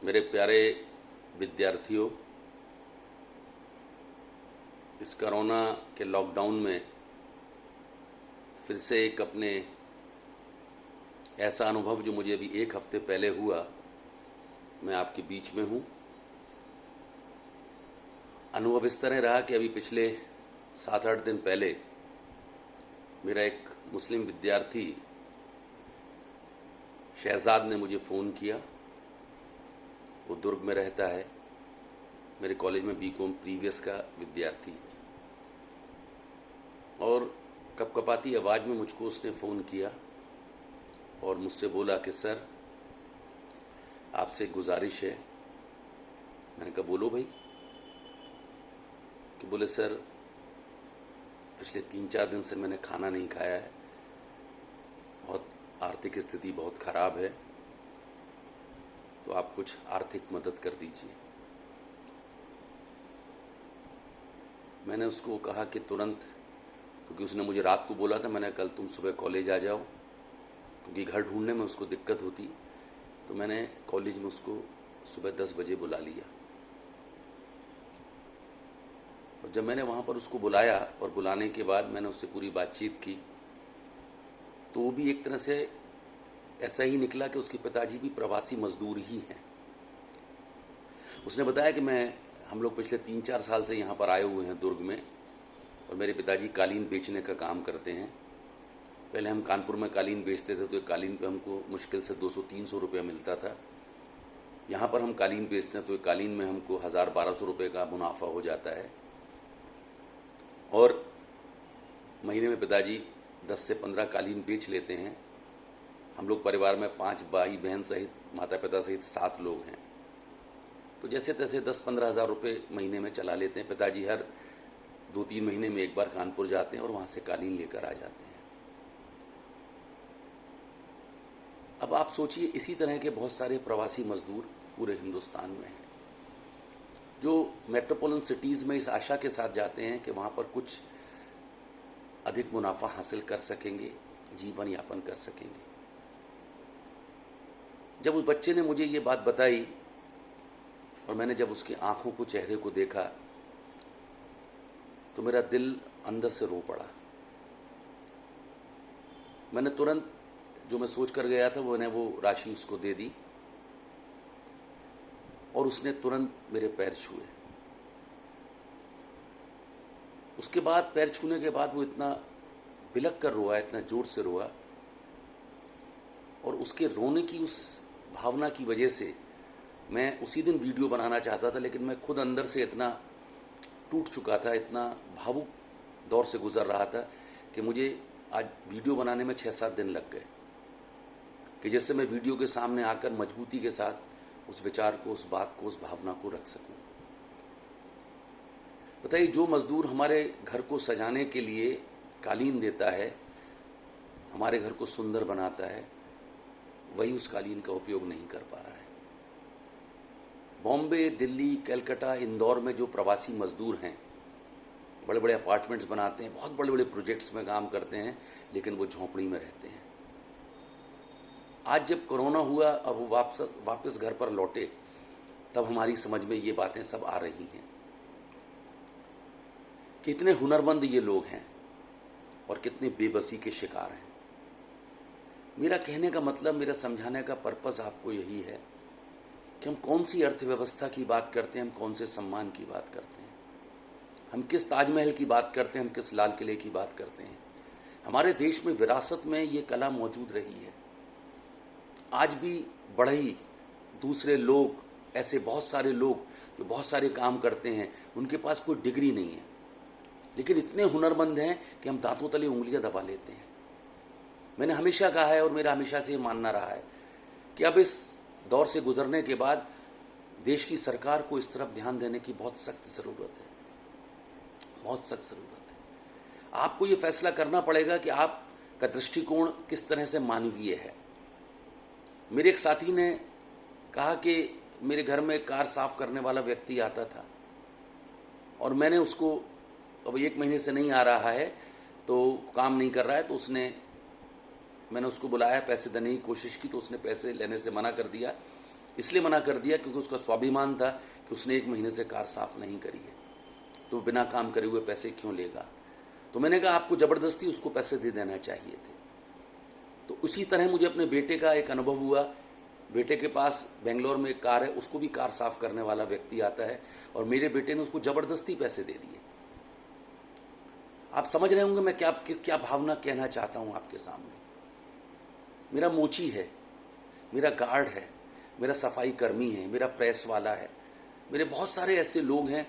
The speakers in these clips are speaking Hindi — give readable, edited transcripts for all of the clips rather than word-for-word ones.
मेरे प्यारे विद्यार्थियों, इस कोरोना के लॉकडाउन में फिर से एक अपने ऐसा अनुभव जो मुझे अभी एक हफ्ते पहले हुआ, मैं आपके बीच में हूँ। अनुभव इस तरह रहा कि अभी पिछले 7-8 दिन पहले मेरा एक मुस्लिम विद्यार्थी शहजाद ने मुझे फ़ोन किया। वो दुर्ग में रहता है, मेरे कॉलेज में बीकॉम प्रीवियस का विद्यार्थी, और कपकपाती आवाज़ में मुझको उसने फ़ोन किया और मुझसे बोला कि सर, आपसे गुजारिश है। मैंने कहा बोलो भाई। कि बोले सर, पिछले 3-4 दिन से मैंने खाना नहीं खाया है, बहुत आर्थिक स्थिति बहुत ख़राब है, तो आप कुछ आर्थिक मदद कर दीजिए। मैंने उसको कहा कि तुरंत, क्योंकि उसने मुझे रात को बोला था, मैंने कल तुम सुबह कॉलेज आ जाओ, क्योंकि घर ढूंढने में उसको दिक्कत होती, तो मैंने कॉलेज में उसको सुबह 10 बजे बुला लिया। और जब मैंने वहाँ पर उसको बुलाया और बुलाने के बाद मैंने उससे पूरी बातचीत की, तो वो भी एक तरह से ऐसा ही निकला कि उसके पिताजी भी प्रवासी मजदूर ही हैं। उसने बताया कि हम लोग पिछले 3-4 साल से यहाँ पर आए हुए हैं दुर्ग में, और मेरे पिताजी कालीन बेचने का काम करते हैं। पहले हम कानपुर में कालीन बेचते थे, तो एक कालीन पे हमको मुश्किल से 200-300 रुपये मिलता था। यहाँ पर हम कालीन बेचते हैं तो एक कालीन में हमको 1000-1200 रुपये का मुनाफा हो जाता है, और महीने में पिताजी 10 से 15 कालीन बेच लेते हैं। हम लोग परिवार में 5 भाई बहन सहित, माता पिता सहित 7 लोग हैं, तो जैसे तैसे 10-15 हज़ार रुपये महीने में चला लेते हैं। पिताजी हर 2-3 महीने में एक बार कानपुर जाते हैं और वहाँ से कालीन लेकर आ जाते हैं। अब आप सोचिए, इसी तरह के बहुत सारे प्रवासी मजदूर पूरे हिंदुस्तान में हैं, जो मेट्रोपॉलिटन सिटीज़ में इस आशा के साथ जाते हैं कि वहाँ पर कुछ अधिक मुनाफा हासिल कर सकेंगे, जीवन यापन कर सकेंगे। जब उस बच्चे ने मुझे ये बात बताई और मैंने जब उसकी आंखों को, चेहरे को देखा, तो मेरा दिल अंदर से रो पड़ा। मैंने तुरंत जो मैं सोच कर गया था मैंने वो राशि उसको दे दी, और उसने तुरंत मेरे पैर छुए। उसके बाद पैर छूने के बाद वो इतना बिलख कर रोआ, इतना जोर से रोआ, और उसके रोने की उस भावना की वजह से मैं उसी दिन वीडियो बनाना चाहता था, लेकिन मैं खुद अंदर से इतना टूट चुका था, इतना भावुक दौर से गुजर रहा था कि मुझे आज वीडियो बनाने में 6-7 दिन लग गए, कि जिससे मैं वीडियो के सामने आकर मजबूती के साथ उस विचार को, उस बात को, उस भावना को रख सकूं। बताइए, जो मजदूर हमारे घर को सजाने के लिए कालीन देता है, हमारे घर को सुंदर बनाता है, वही उस कालीन का उपयोग नहीं कर पा रहा है। बॉम्बे, दिल्ली, कलकत्ता, इंदौर में जो प्रवासी मजदूर हैं, बड़े बड़े अपार्टमेंट्स बनाते हैं, बहुत बड़े बड़े प्रोजेक्ट्स में काम करते हैं, लेकिन वो झोंपड़ी में रहते हैं। आज जब कोरोना हुआ और वो वापस घर पर लौटे, तब हमारी समझ में ये बातें सब आ रही हैं। कितने हुनरमंद ये लोग हैं और कितने बेबसी के शिकार हैं। मेरा कहने का मतलब, मेरा समझाने का पर्पस आपको यही है कि हम कौन सी अर्थव्यवस्था की बात करते हैं, हम कौन से सम्मान की बात करते हैं, हम किस ताजमहल की बात करते हैं, हम किस लाल किले की बात करते हैं। हमारे देश में विरासत में ये कला मौजूद रही है। आज भी बढ़ई दूसरे लोग, ऐसे बहुत सारे लोग जो बहुत सारे काम करते हैं, उनके पास कोई डिग्री नहीं है, लेकिन इतने हुनरमंद हैं कि हम दांतों तले उंगलियां दबा लेते हैं। मैंने हमेशा कहा है और मेरा हमेशा से ये मानना रहा है कि अब इस दौर से गुजरने के बाद देश की सरकार को इस तरफ ध्यान देने की बहुत सख्त ज़रूरत है, बहुत सख्त ज़रूरत है। आपको ये फैसला करना पड़ेगा कि आपका दृष्टिकोण किस तरह से मानवीय है। मेरे एक साथी ने कहा कि मेरे घर में कार साफ करने वाला व्यक्ति आता था, और मैंने उसको, अब 1 महीने से नहीं आ रहा है, तो काम नहीं कर रहा है, तो मैंने उसको बुलाया, पैसे देने की कोशिश की, तो उसने पैसे लेने से मना कर दिया। इसलिए मना कर दिया क्योंकि उसका स्वाभिमान था कि उसने 1 महीने से कार साफ नहीं करी है, तो बिना काम करे हुए पैसे क्यों लेगा। तो मैंने कहा आपको ज़बरदस्ती उसको पैसे दे देना चाहिए थे। तो उसी तरह मुझे अपने बेटे का एक अनुभव हुआ। बेटे के पास बेंगलोर में एक कार है, उसको भी कार साफ करने वाला व्यक्ति आता है और मेरे बेटे ने उसको ज़बरदस्ती पैसे दे दिए। आप समझ रहे होंगे मैं क्या भावना कहना चाहता हूँ आपके सामने। मेरा मोची है, मेरा गार्ड है, मेरा सफाई कर्मी है, मेरा प्रेस वाला है, मेरे बहुत सारे ऐसे लोग हैं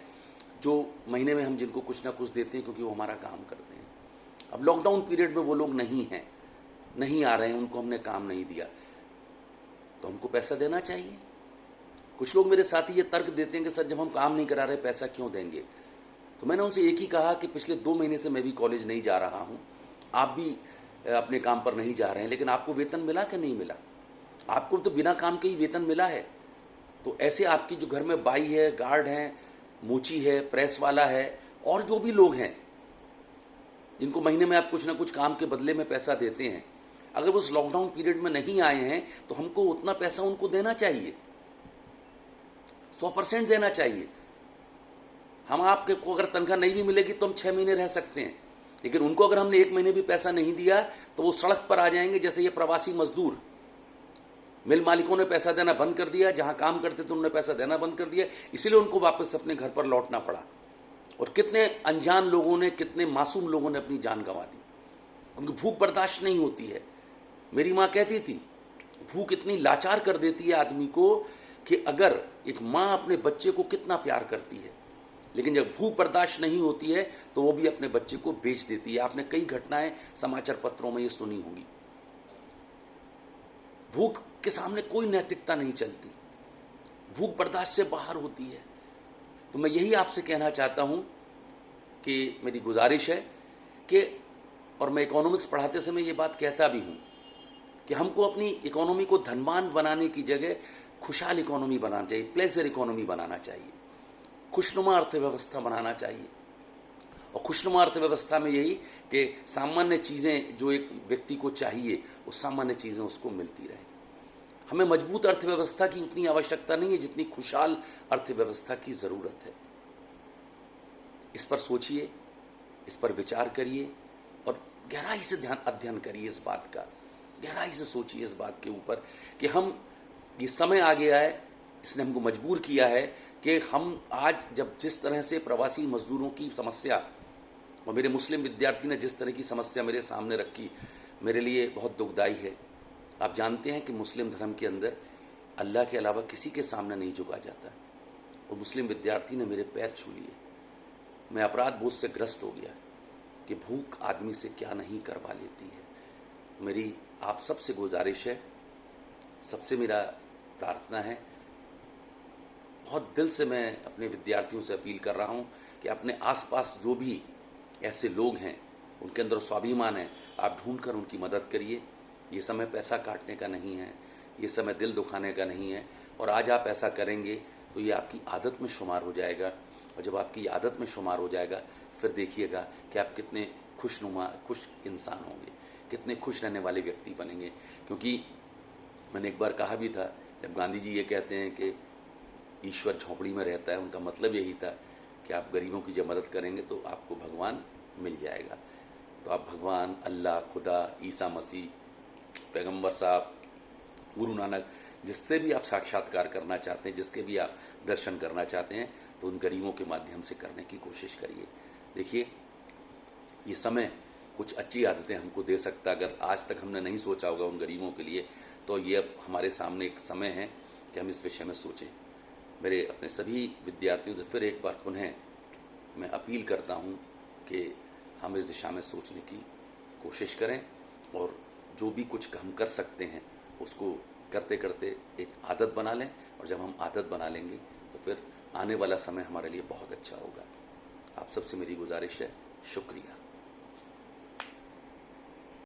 जो महीने में हम जिनको कुछ ना कुछ देते हैं क्योंकि वो हमारा काम करते हैं। अब लॉकडाउन पीरियड में वो लोग नहीं हैं, नहीं आ रहे हैं, उनको हमने काम नहीं दिया तो हमको पैसा देना चाहिए। कुछ लोग मेरे साथी ये तर्क देते हैं कि सर जब हम काम नहीं करा रहे पैसा क्यों देंगे। तो मैंने उनसे एक ही कहा कि पिछले 2 महीने से मैं भी कॉलेज नहीं जा रहा हूँ, आप भी अपने काम पर नहीं जा रहे हैं, लेकिन आपको वेतन मिला कि नहीं मिला? आपको तो बिना काम के ही वेतन मिला है। तो ऐसे आपकी जो घर में बाई है, गार्ड हैं, मोची है, प्रेस वाला है और जो भी लोग हैं जिनको महीने में आप कुछ ना कुछ काम के बदले में पैसा देते हैं, अगर वो उस लॉकडाउन पीरियड में नहीं आए हैं तो हमको उतना पैसा उनको देना चाहिए, 100% देना चाहिए। हम आपके को अगर तनख्वाह नहीं भी मिलेगी तो हम 6 महीने रह सकते हैं, लेकिन उनको अगर हमने 1 महीने भी पैसा नहीं दिया तो वो सड़क पर आ जाएंगे। जैसे ये प्रवासी मजदूर, मिल मालिकों ने पैसा देना बंद कर दिया, जहां काम करते थे उन्होंने पैसा देना बंद कर दिया, इसीलिए उनको वापस अपने घर पर लौटना पड़ा। और कितने अनजान लोगों ने, कितने मासूम लोगों ने अपनी जान गंवा दी। उनकी भूख बर्दाश्त नहीं होती है। मेरी माँ कहती थी भूख इतनी लाचार कर देती है आदमी को कि अगर एक माँ अपने बच्चे को कितना प्यार करती है, लेकिन जब भूख बर्दाश्त नहीं होती है तो वो भी अपने बच्चे को बेच देती है। आपने कई घटनाएं समाचार पत्रों में ये सुनी होंगी। भूख के सामने कोई नैतिकता नहीं चलती, भूख बर्दाश्त से बाहर होती है। तो मैं यही आपसे कहना चाहता हूं कि मेरी गुजारिश है कि, और मैं इकोनॉमिक्स पढ़ाते समय ये बात कहता भी हूं कि हमको अपनी इकोनॉमी को धनवान बनाने की जगह खुशहाल इकोनॉमी बनाना चाहिए, प्लेजर इकोनॉमी बनाना चाहिए, खुशनुमा अर्थव्यवस्था बनाना चाहिए। और खुशनुमा अर्थव्यवस्था में यही कि सामान्य चीज़ें जो एक व्यक्ति को चाहिए वो सामान्य चीज़ें उसको मिलती रहे। हमें मजबूत अर्थव्यवस्था की उतनी आवश्यकता नहीं है जितनी खुशहाल अर्थव्यवस्था की ज़रूरत है। इस पर सोचिए, इस पर विचार करिए और गहराई से अध्ययन करिए इस बात का, गहराई से सोचिए इस बात के ऊपर कि हम, ये समय आ गया है, इसने हमको मजबूर किया है कि हम आज जब जिस तरह से प्रवासी मजदूरों की समस्या और मेरे मुस्लिम विद्यार्थी ने जिस तरह की समस्या मेरे सामने रखी, मेरे लिए बहुत दुखदाई है। आप जानते हैं कि मुस्लिम धर्म के अंदर अल्लाह के अलावा किसी के सामने नहीं झुका जाता। वो मुस्लिम विद्यार्थी ने मेरे पैर छू लिए। मैं अपराध बोध से ग्रस्त हो गया कि भूख आदमी से क्या नहीं करवा लेती है। मेरी आप सबसे गुजारिश है, सबसे मेरा प्रार्थना है, बहुत दिल से मैं अपने विद्यार्थियों से अपील कर रहा हूँ कि अपने आसपास जो भी ऐसे लोग हैं उनके अंदर स्वाभिमान है, आप ढूंढकर उनकी मदद करिए। ये समय पैसा काटने का नहीं है, ये समय दिल दुखाने का नहीं है। और आज आप ऐसा करेंगे तो ये आपकी आदत में शुमार हो जाएगा, और जब आपकी आदत में शुमार हो जाएगा फिर देखिएगा कि आप कितने खुश इंसान होंगे, कितने खुश रहने वाले व्यक्ति बनेंगे। क्योंकि मैंने एक बार कहा भी था, जब गांधी जी ये कहते हैं कि ईश्वर झोंपड़ी में रहता है, उनका मतलब यही था कि आप गरीबों की जब मदद करेंगे तो आपको भगवान मिल जाएगा। तो आप भगवान, अल्लाह, खुदा, ईसा मसीह, पैगंबर साहब, गुरु नानक, जिससे भी आप साक्षात्कार करना चाहते हैं, जिसके भी आप दर्शन करना चाहते हैं, तो उन गरीबों के माध्यम से करने की कोशिश करिए। देखिए, ये समय कुछ अच्छी आदतें हमको दे सकता। अगर आज तक हमने नहीं सोचा होगा उन गरीबों के लिए, तो ये अब हमारे सामने एक समय है कि हम इस विषय में सोचें। मेरे अपने सभी विद्यार्थियों से फिर एक बार पुनः मैं अपील करता हूँ कि हम इस दिशा में सोचने की कोशिश करें, और जो भी कुछ हम कर सकते हैं उसको करते करते एक आदत बना लें। और जब हम आदत बना लेंगे तो फिर आने वाला समय हमारे लिए बहुत अच्छा होगा। आप सबसे मेरी गुजारिश है। शुक्रिया।